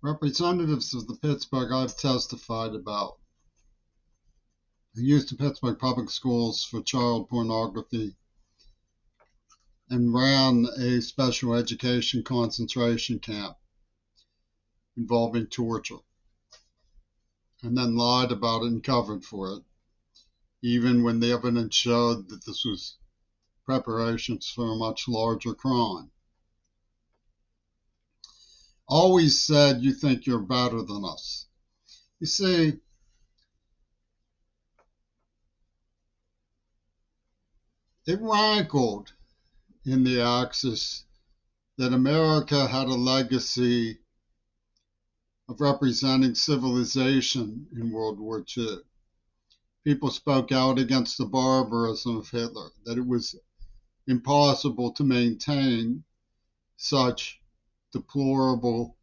Representatives of the Pittsburgh I've testified about who used the Pittsburgh public schools for child pornography and ran a special education concentration camp involving torture, and then lied about it and covered for it, even when the evidence showed that this was preparations for a much larger crime. Always said, you think you're better than us. You see, it rankled in the Axis that America had a legacy of representing civilization in World War II. People spoke out against the barbarism of Hitler, that it was impossible to maintain such deplorable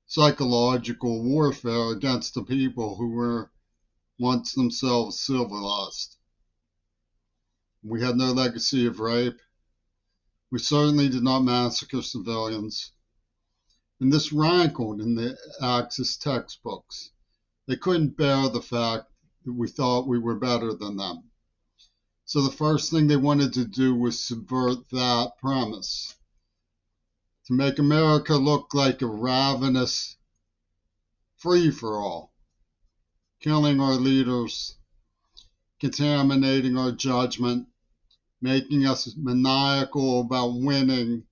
psychological warfare against the people who were once themselves civilized. We had no legacy of rape. We certainly did not massacre civilians. And this rankled in the Axis textbooks. They couldn't bear the fact that we thought we were better than them. So the first thing they wanted to do was subvert that premise, to make America look like a ravenous free-for-all, killing our leaders, contaminating our judgment, making us maniacal about winning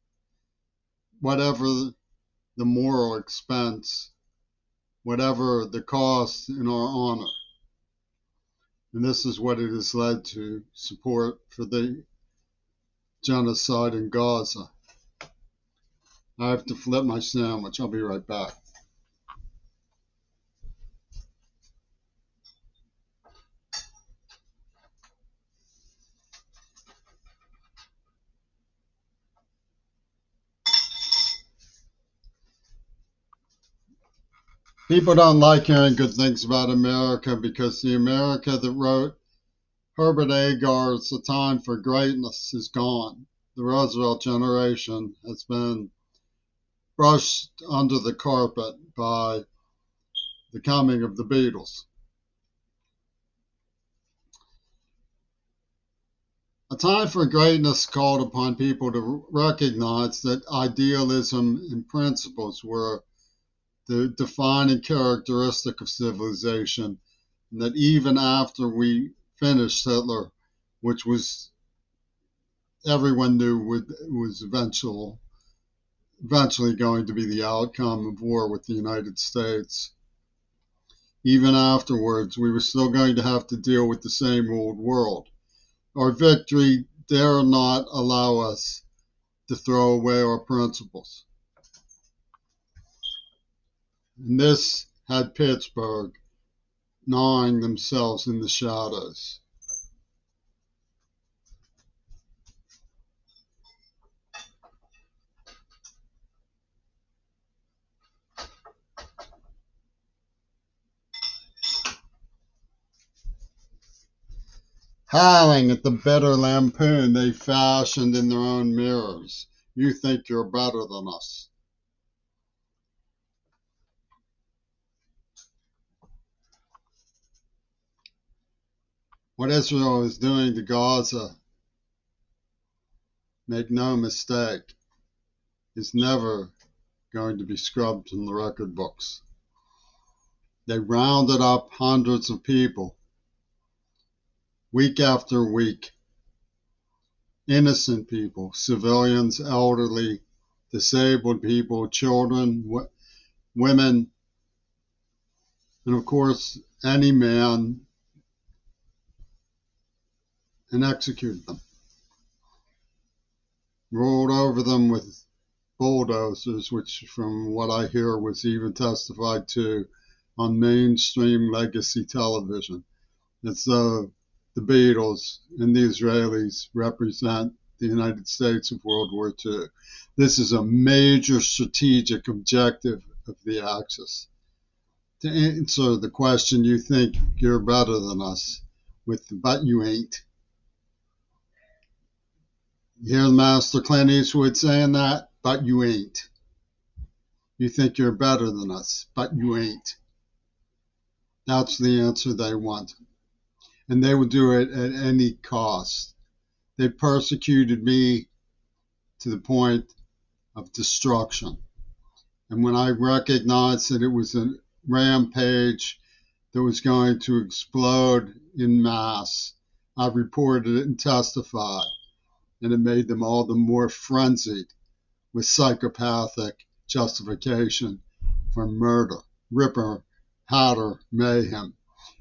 whatever the moral expense, whatever the cost in our honor. And this is what it has led to: support for the genocide in Gaza. I have to flip my sandwich. I'll be right back. People don't like hearing good things about America because the America that wrote Herbert Agar's The Time for Greatness is gone. The Roosevelt generation has been brushed under the carpet by the coming of the Beatles. A Time for Greatness called upon people to recognize that idealism and principles were the defining characteristic of civilization, and that even after we finished Hitler, which was everyone knew was eventually going to be the outcome of war with the United States, even afterwards, we were still going to have to deal with the same old world. Our victory dare not allow us to throw away our principles. And this had Pittsburgh gnawing themselves in the shadows. Howling at the bitter lampoon they fashioned in their own mirrors. You think you're better than us. What Israel is doing to Gaza, make no mistake, is never going to be scrubbed from the record books. They rounded up hundreds of people, week after week, innocent people, civilians, elderly, disabled people, children, women, and of course, any man, and executed them. Rolled over them with bulldozers, which from what I hear was even testified to on mainstream legacy television. As though the Beatles and the Israelis represent the United States of World War II. This is a major strategic objective of the Axis. To answer the question, you think you're better than us, with but you ain't. You hear Master Clint Eastwood saying that? But you ain't. You think you're better than us, but you ain't. That's the answer they want. And they would do it at any cost. They persecuted me to the point of destruction. And when I recognized that it was a rampage that was going to explode in mass, I reported it and testified. And it made them all the more frenzied with psychopathic justification for murder, ripper, hatter, mayhem.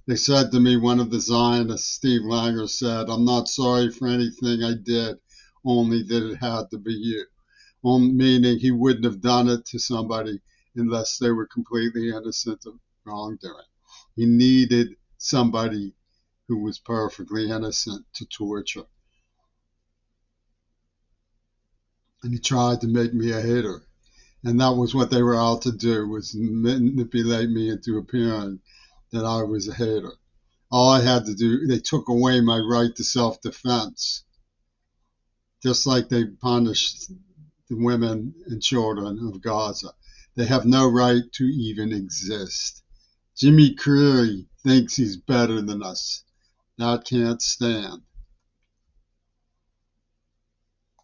They said to me, one of the Zionists, Steve Langer, said, I'm not sorry for anything I did, only that it had to be you. Meaning he wouldn't have done it to somebody unless they were completely innocent of wrongdoing. He needed somebody who was perfectly innocent to torture. And he tried to make me a hater. And that was what they were out to do, was manipulate me into appearing that I was a hater. All I had to do, they took away my right to self-defense, just like they punished the women and children of Gaza. They have no right to even exist. Jimmy Creary thinks he's better than us. That can't stand.